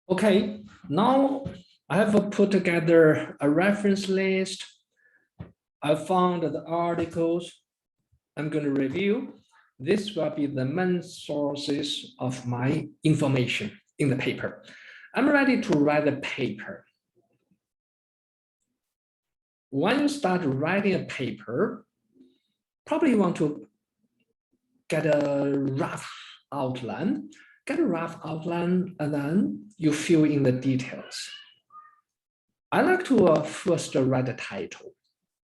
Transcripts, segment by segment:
Okay, now I have put together a reference list. I found the articles I'm going to review. This will be the main sources of my information in the paper. I'm ready to write the paper. When you start writing a paper, probably you want to get a rough outline, and then you fill in the details. I like to first write the title.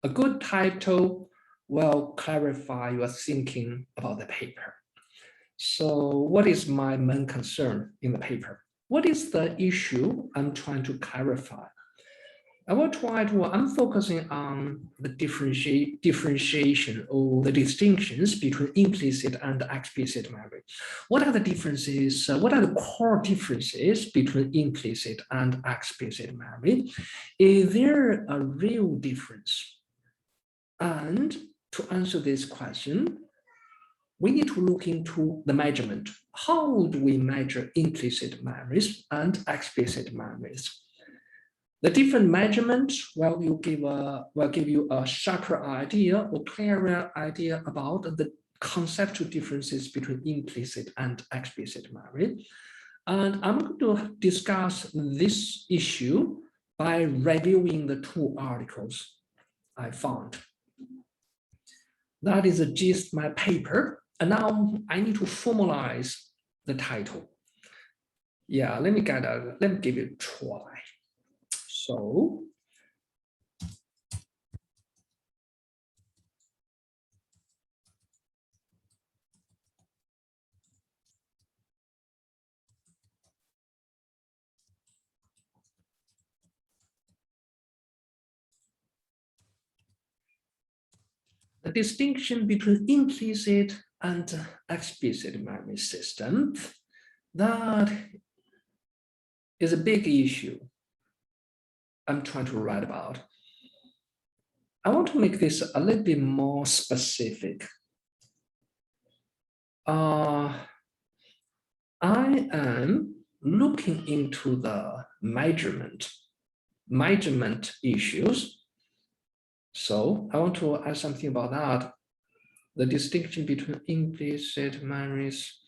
A good title will clarify your thinking about the paper. So what is my main concern in the paper? What is the issue I'm trying to clarify? I'm focusing on the differentiation or the distinctions between implicit and explicit memory. What are the differences? What are the core differences between implicit and explicit memory? Is there a real difference? And to answer this question, we need to look into the measurement. How do we measure implicit memories and explicit memories? The different measurements will give you a sharper idea or clearer idea about the conceptual differences between implicit and explicit memory. And I'm going to discuss this issue by reviewing the two articles I found. That is the gist of my paper. And now I need to formalize the title. Yeah, let me give it a try. So the distinction between implicit and explicit memory system, that is a big issue I'm trying to write about. I want to make this a little bit more specific. I am looking into the measurement issues. So I want to add something about that. The distinction between implicit memories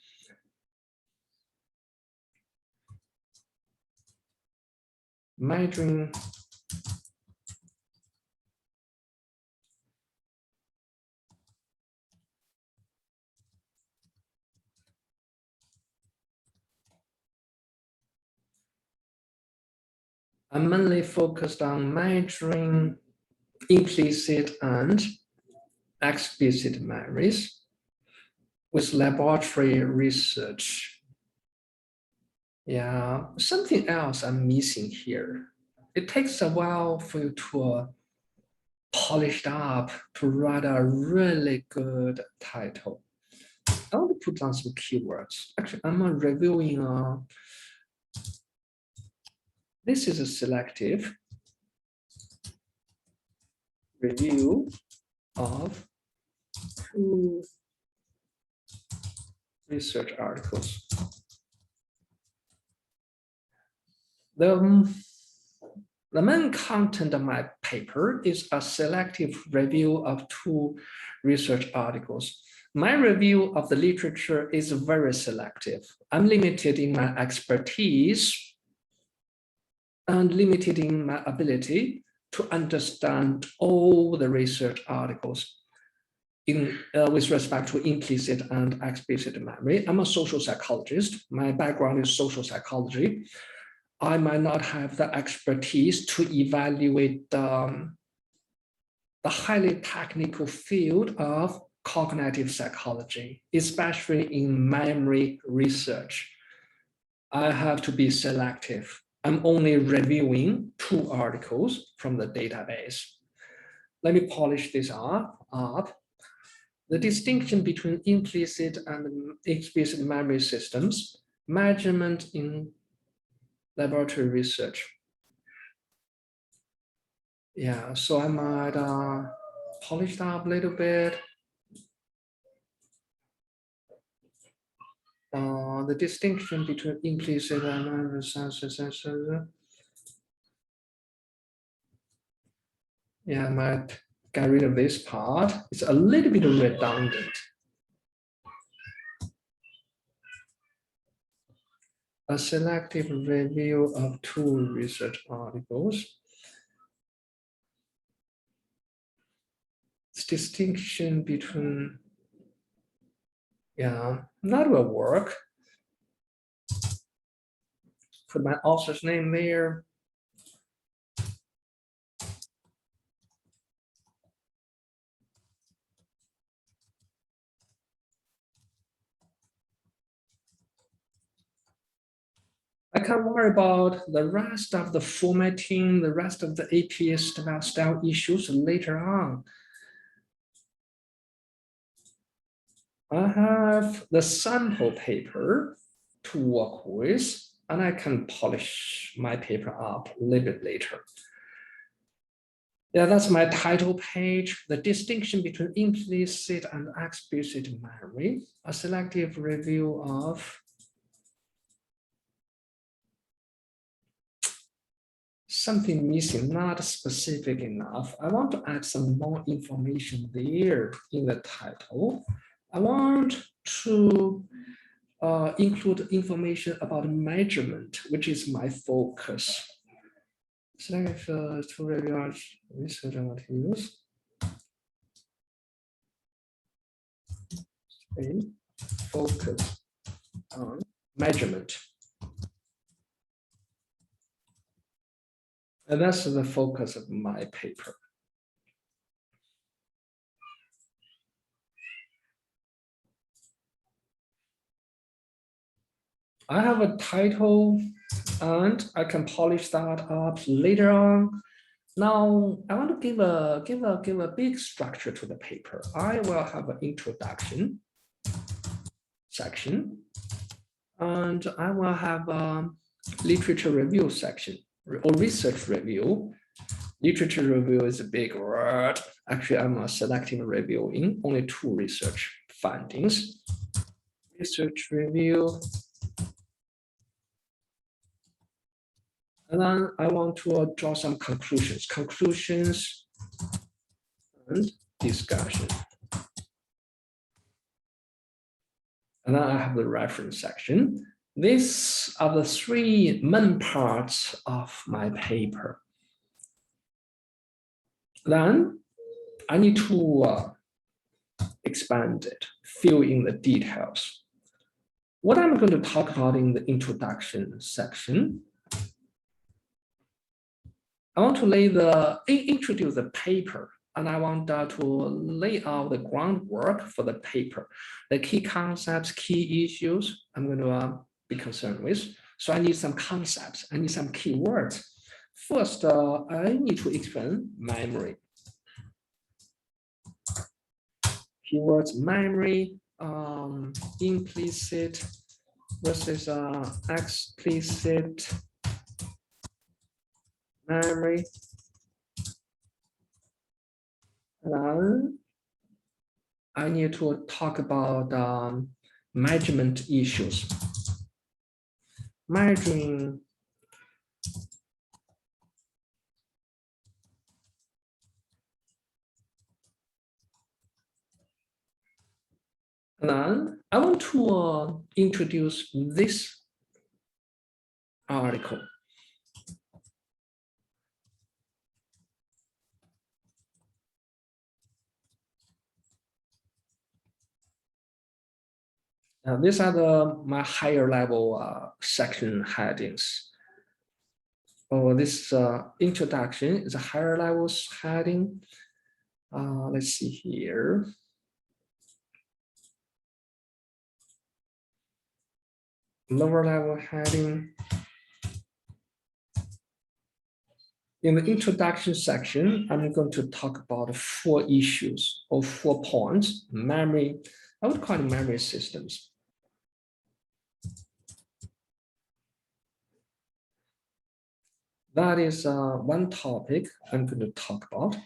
measuring I'm mainly focused on measuring implicit and explicit memories with laboratory research. Yeah, something else I'm missing here. It takes a while for you to polish up to write a really good title. I want to put down some keywords. Actually, I'm reviewing. This is a selective review of 2 research articles. The main content of my paper is a selective review of 2 research articles. My review of the literature is very selective. I'm limited in my expertise and limited in my ability to understand all the research articles with respect to implicit and explicit memory. I'm a social psychologist. My background is social psychology. I might not have the expertise to evaluate the highly technical field of cognitive psychology, especially in memory research. I have to be selective. I'm only reviewing 2 articles from the database. Let me polish this up. The distinction between implicit and explicit memory systems, measurement in laboratory research. Yeah, so I might polish that up a little bit. the distinction between implicit and resources. Yeah, I might get rid of this part. It's a little bit redundant. A selective review of 2 research articles. It's distinction between, yeah, that will work. Put my author's name there. I can't worry about the rest of the formatting, the rest of the APA style issues later on. I have the sample paper to work with, and I can polish my paper up a little bit later. Yeah, that's my title page, the distinction between implicit and explicit memory, a selective review of something missing, not specific enough. I want to add some more information there in the title. I want to include information about measurement, which is my focus. Select to review research materials. Focus on measurement. And that's the focus of my paper. I have a title and I can polish that up later on. Now I want to give a big structure to the paper. I will have an introduction section, and I will have a literature review section or research review. Literature review is a big word. Actually, I'm selecting reviewing only 2 research findings. Research review. And then I want to draw some conclusions and discussion. And then I have the reference section. These are the 3 main parts of my paper. Then I need to expand it, fill in the details. What I'm going to talk about in the introduction section, I want to introduce the paper, and I want to lay out the groundwork for the paper, the key concepts, key issues I'm going to be concerned with. So I need some concepts, I need some keywords. First, I need to explain memory. Keywords memory, implicit versus explicit memory. And I need to talk about measurement issues. Measuring and then I want to introduce this article. Now, these are my higher level section headings. Oh, this introduction is a higher level heading. Let's see here. Lower level heading. In the introduction section, I'm going to talk about 4 issues or 4 points. Memory, I would call it memory systems. That is one topic I'm going to talk about.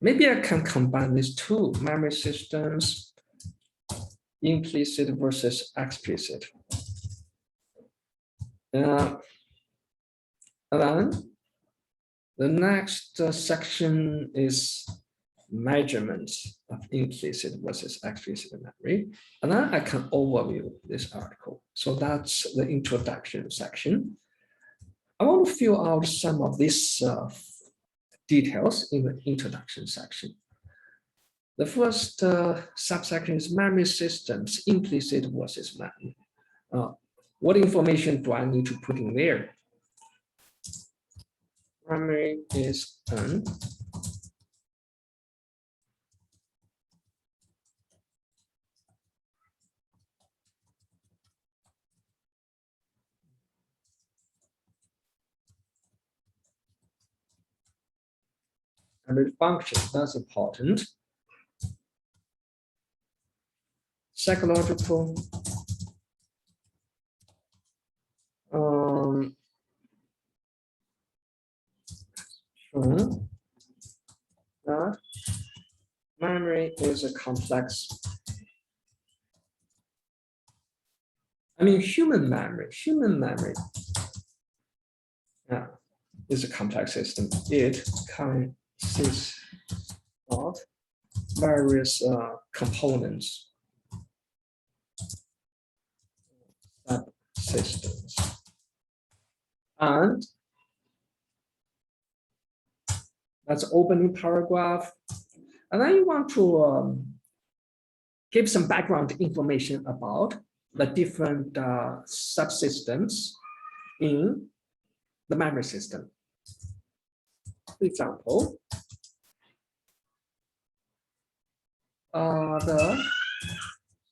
Maybe I can combine these 2, memory systems, implicit versus explicit. And then the next section is measurements of implicit versus explicit memory. And then I can overview this article. So that's the introduction section. I want to fill out some of these details in the introduction section. The first subsection is memory systems, implicit versus memory. What information do I need to put in there? Memory is an memory function. That's important. Psychological shown that memory is a complex. I mean, human memory is a complex system. It consists of various components, subsystems, and that's opening paragraph. And then you want to give some background information about the different subsystems in the memory system. For example, the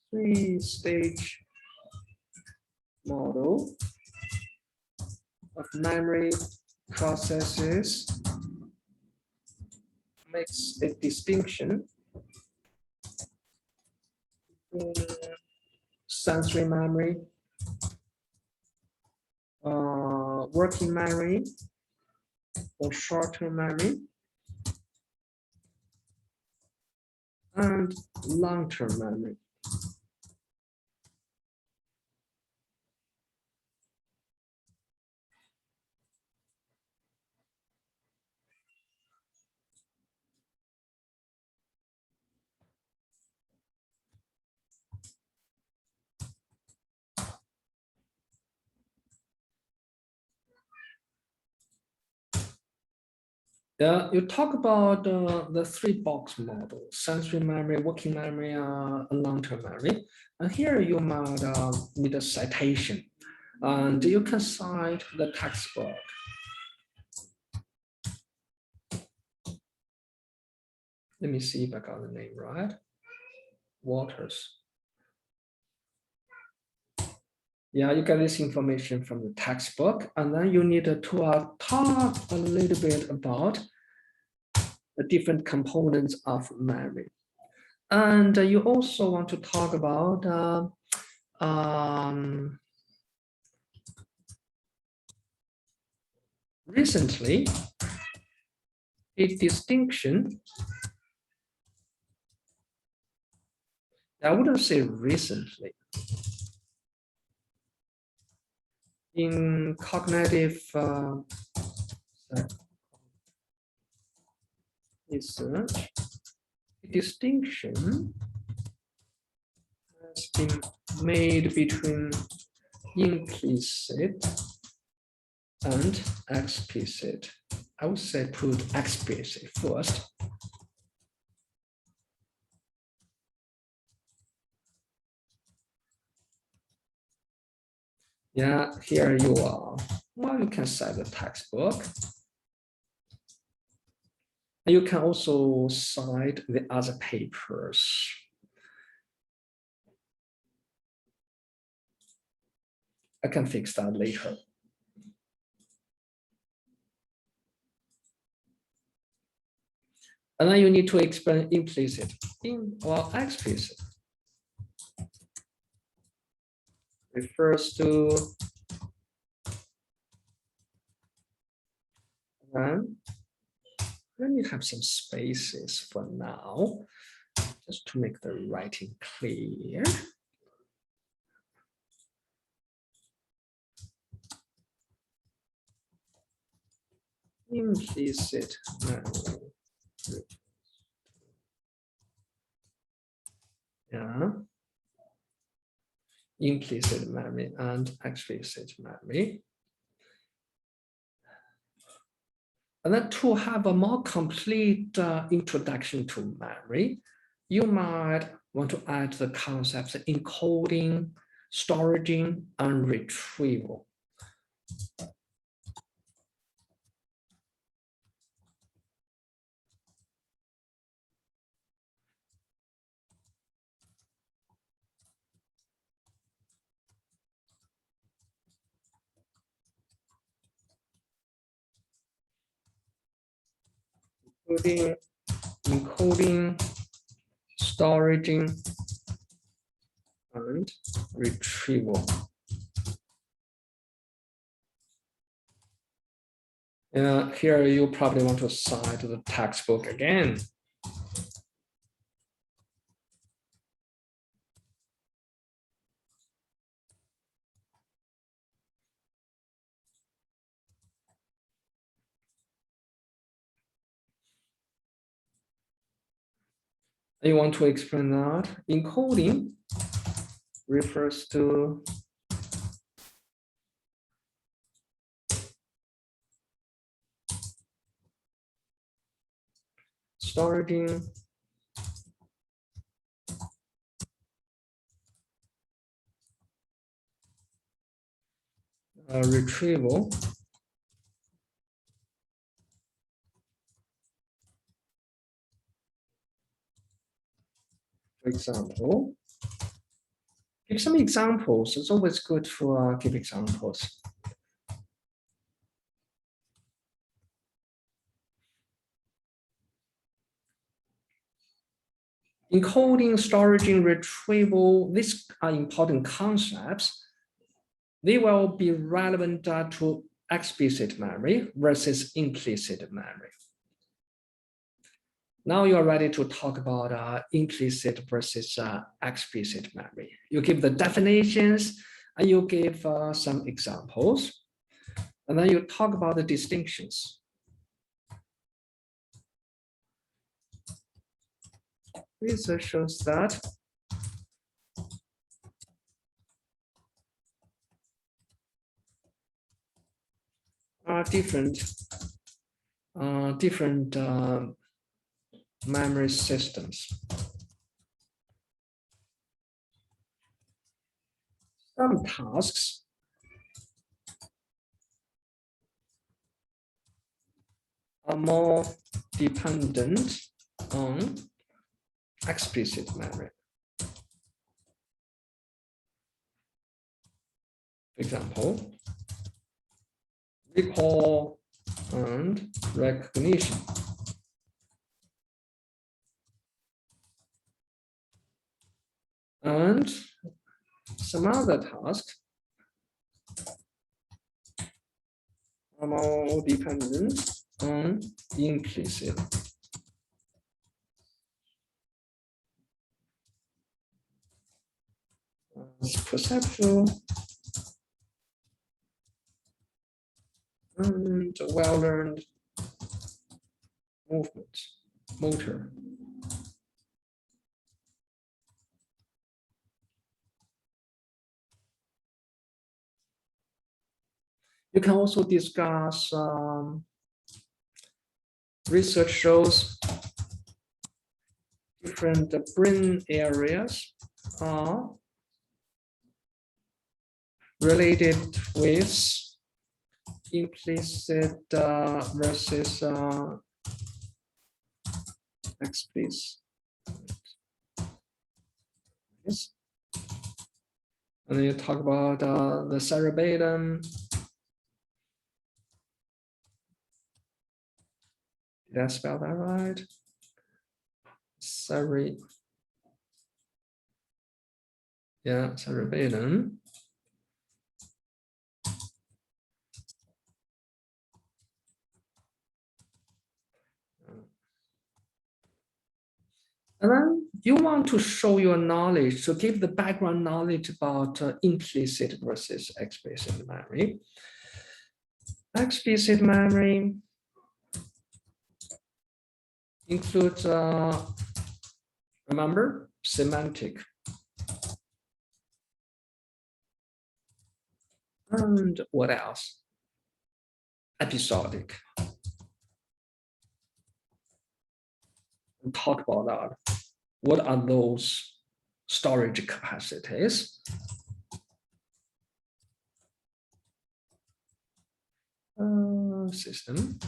three-stage model of memory processes makes a distinction between sensory memory, working memory, or short-term memory, and long-term memory. You talk about the three-box model: sensory memory, working memory, and long-term memory. And here you might need a citation. And you can cite the textbook. Let me see if I got the name right. Waters. Yeah, you get this information from the textbook, and then you need to talk a little bit about the different components of memory. And you also want to talk about recently a distinction. I wouldn't say recently. In cognitive research, a distinction has been made between implicit and explicit. I would say put explicit first. Yeah, here you are. Well, you can cite the textbook. You can also cite the other papers. I can fix that later. And then you need to explain implicit or explicit. Refers to let me have some spaces for now, just to make the writing clear. implicit memory. Yeah. Implicit memory and explicit memory. And then to have a more complete introduction to memory, you might want to add the concepts of encoding, storaging, and retrieval. Including encoding, storaging, and retrieval. Here you probably want to cite the textbook again. You want to explain that encoding refers to storaging, retrieval. For example, give some examples. It's always good to give examples. Encoding, storaging, retrieval, these are important concepts. They will be relevant to explicit memory versus implicit memory. Now you're ready to talk about implicit versus explicit memory. You give the definitions and you give some examples, and then you talk about the distinctions. Research shows that different memory systems. Some tasks are more dependent on explicit memory. For example, recall and recognition. And some other tasks are more dependent on implicit. Perceptual and well-learned movement, motor. You can also discuss research shows different brain areas are related with implicit versus explicit. Yes. And then you talk about the cerebellum. Did I spell that right? Yeah, cerebellum. And then you want to show your knowledge, so give the background knowledge about implicit versus explicit memory. Explicit memory includes, remember, semantic. And what else? Episodic. We'll talk about that. What are those storage capacities? System.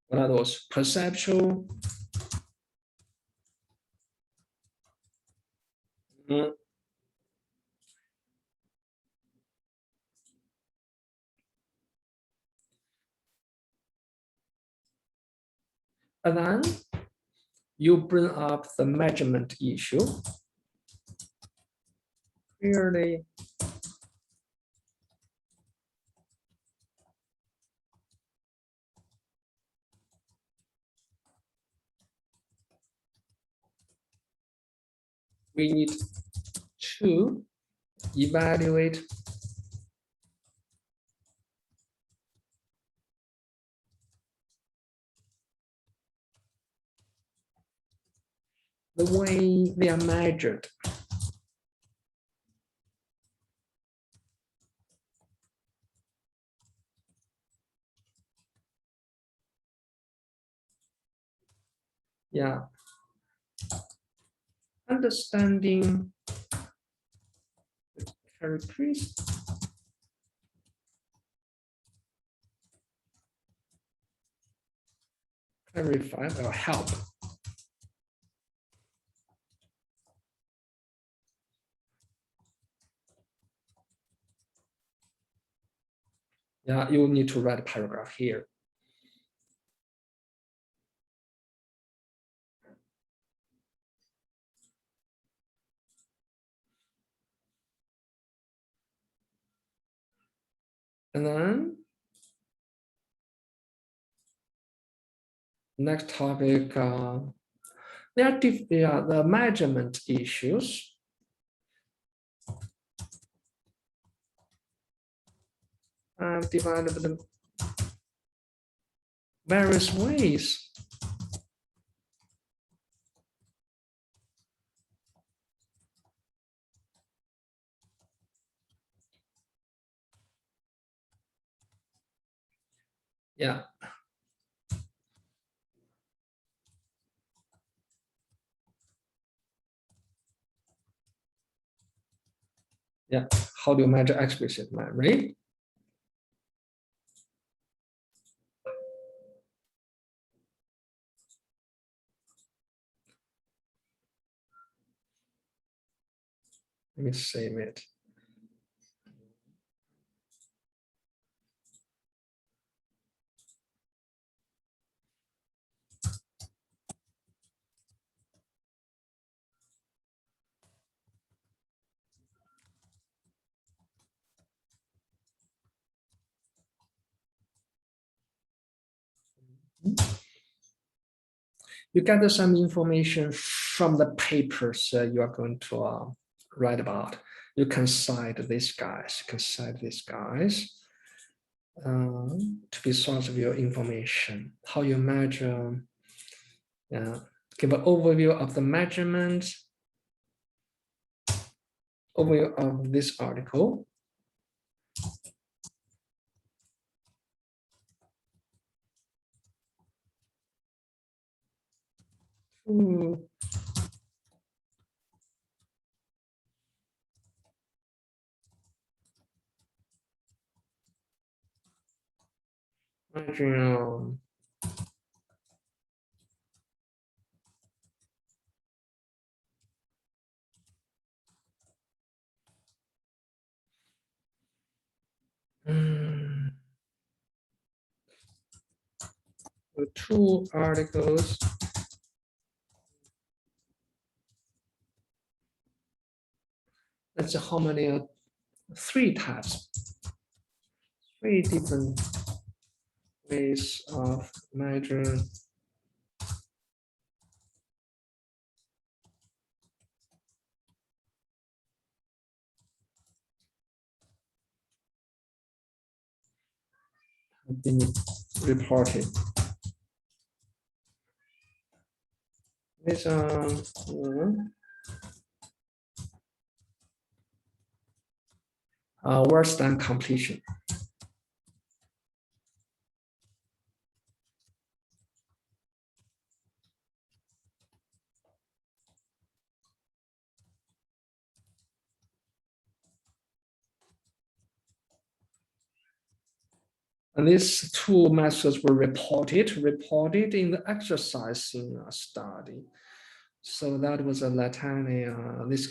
What are those? Perceptual. And then you bring up the measurement issue. Clearly, we need to evaluate the way they are measured. Yeah. Understanding the characteristics. Clarify or help. Yeah, you need to write a paragraph here. And then next topic, the measurement issues. I've divided them various ways. Yeah. Yeah. How do you measure explicit memory? Let me save it. You gather some information from the papers you are going to write about. You can cite these guys, to be source of your information. How you measure, give an overview of the measurement, overview of this article. Measure, the two articles. Let's see how many, 3 types, 3 different place of major have been reported. This worse than completion. And these two methods were reported in the exercising study. So that was a Latani, this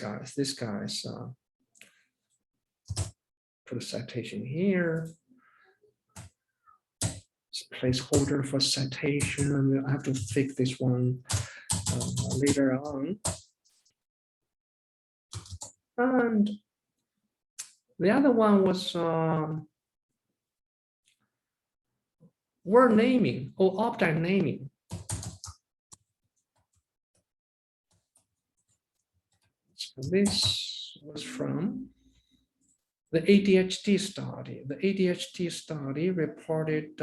guy's put a citation here. It's placeholder for citation, and I have to fix this one later on. And the other one was word naming or object naming. So this was from the ADHD study. The ADHD study reported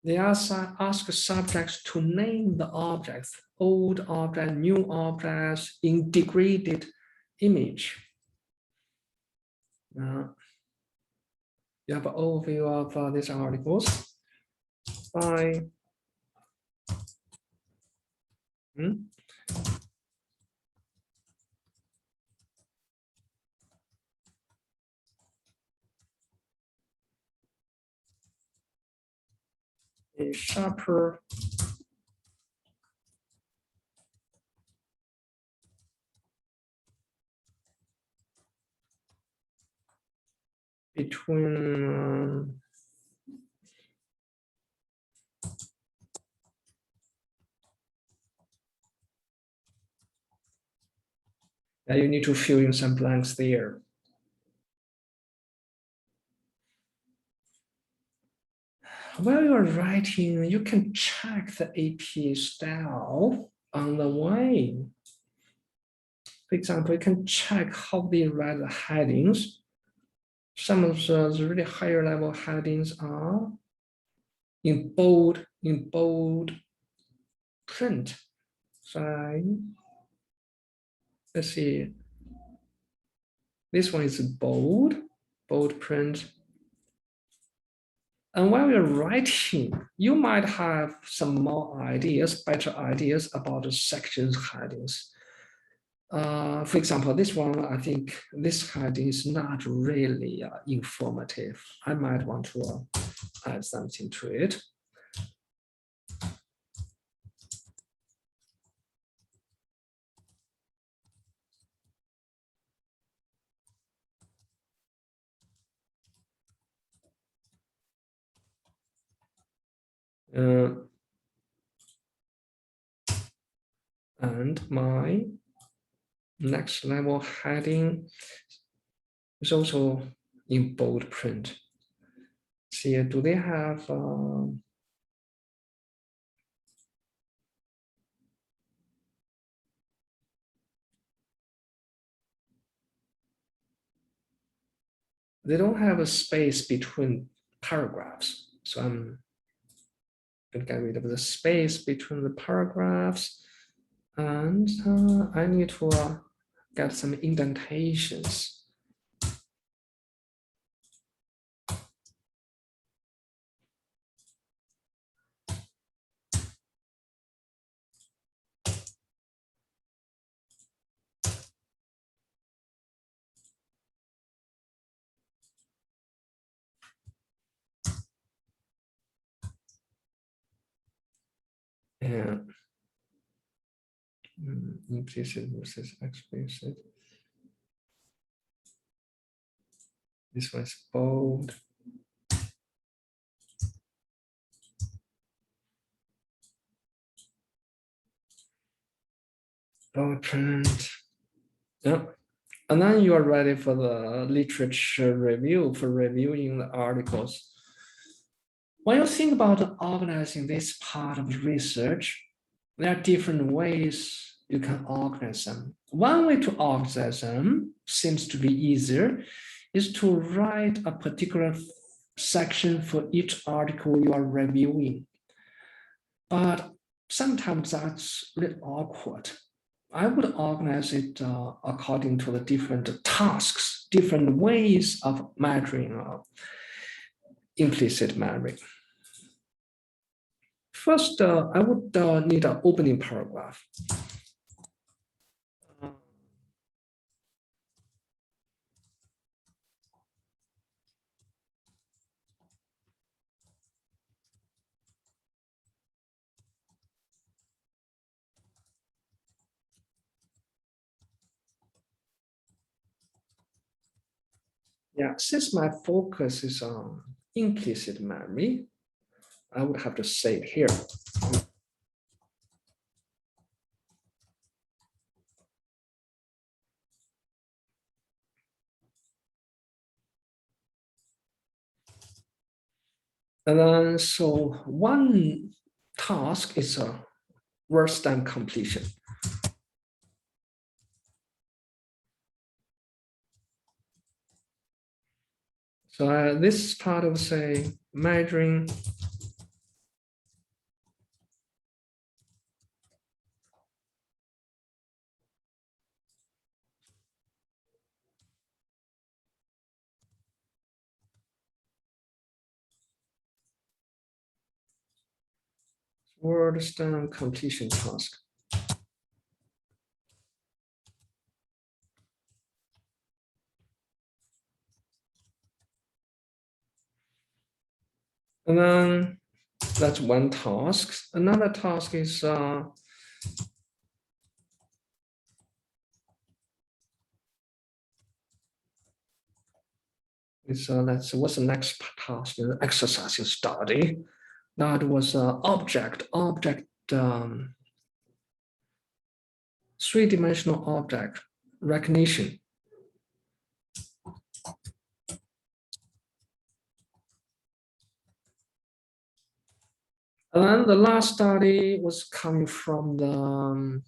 they ask subjects to name the objects, old object, new objects in degraded image. You have an overview of these articles by a sharper between you need to fill in some blanks there. While you're writing, you can check the AP style on the way. For example, you can check how they write the headings. Some of the really higher level headings are in bold print. So let's see. This one is bold print. And while you're writing, you might have some more ideas, better ideas about the sections headings. For example, this one, I think this heading is not really informative. I might want to add something to it. And my next level heading is also in bold print. See, do they have they don't have a space between paragraphs. So I'm going to get rid of the space between the paragraphs. And I need to get some indentations. And implicit versus explicit. This one's bold. Bold print. Yeah. And then you are ready for the literature review, for reviewing the articles. When you think about organizing this part of research, there are different ways you can organize them. One way to organize them seems to be easier is to write a particular section for each article you are reviewing. But sometimes that's a little awkward. I would organize it according to the different tasks, different ways of measuring implicit memory. First, I would need an opening paragraph. Yeah, since my focus is on implicit memory, I would have to say it here. And then, so one task is worse than completion. So this part of, say, measuring worse than completion task. And then that's one task. Another task is let's see, what's the next task? The exercise you study. That was object, three-dimensional object recognition. And then the last study was coming from the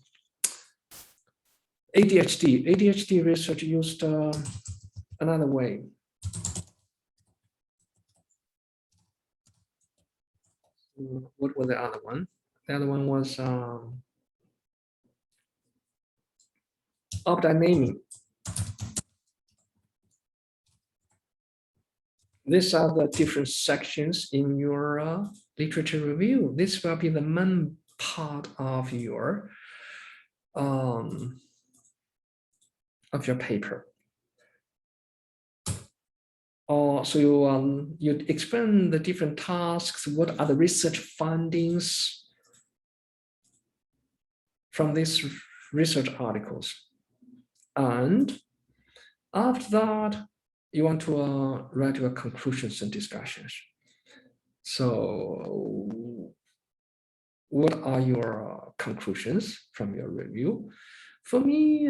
ADHD. ADHD research used another way. What was the other one? The other one was object naming. These are the different sections in your literature review. This will be the main part of your paper. So you explain the different tasks. What are the research findings from these research articles? And after that, you want to write your conclusions and discussions. So what are your conclusions from your review? For me,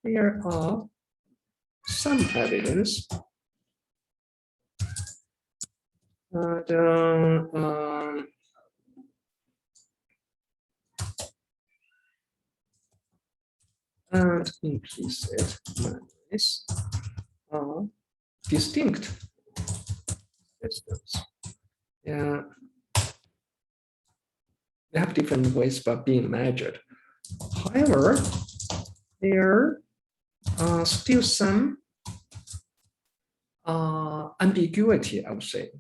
here are some evidence that and implicit memories are distinct systems. Yeah, they have different ways of being measured. However, there are still some ambiguity, I would say.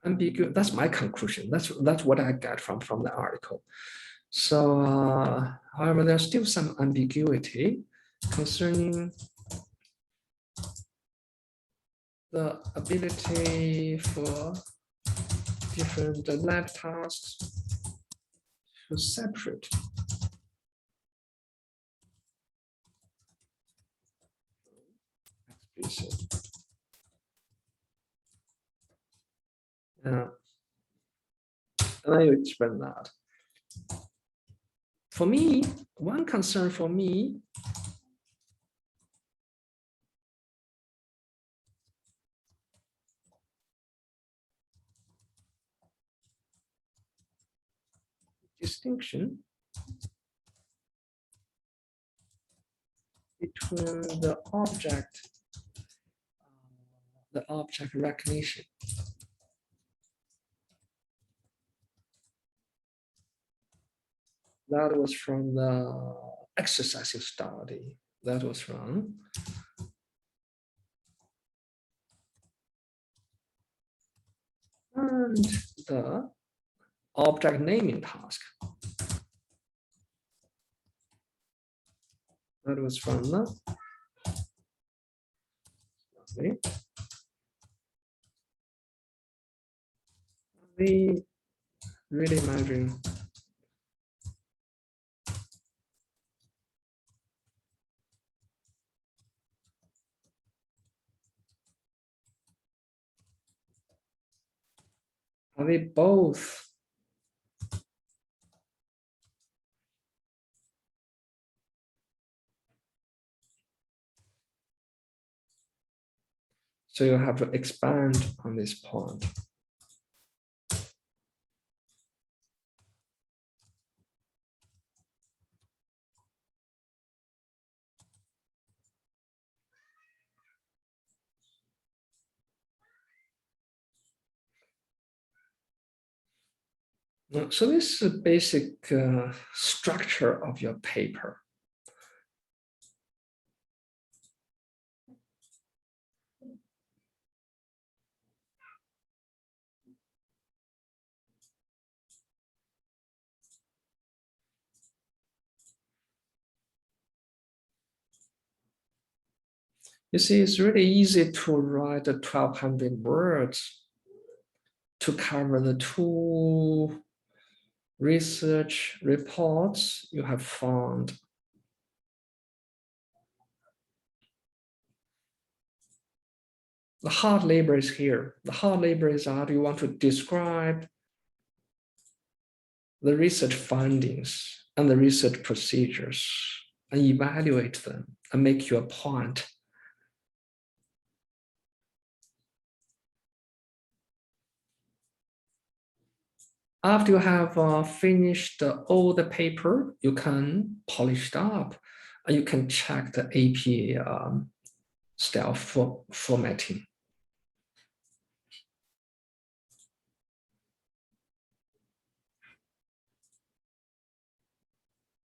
Ambiguity, that's my conclusion. That's what I got from the article. So, however, there's still some ambiguity concerning the ability for different lab tasks to separate explicit. And I explain that. For me, one concern for me distinction between the object recognition. That was from the exercise you study. That was from and the object naming task. That was from the we really imagine are they both so you have to expand on this point. So this is the basic structure of your paper. You see, it's really easy to write 1,200 words to cover the 2 research reports you have found. The hard labor is here. The hard labor is how do you want to describe the research findings and the research procedures and evaluate them and make your point. After you have finished all the paper, you can polish it up and you can check the AP style formatting.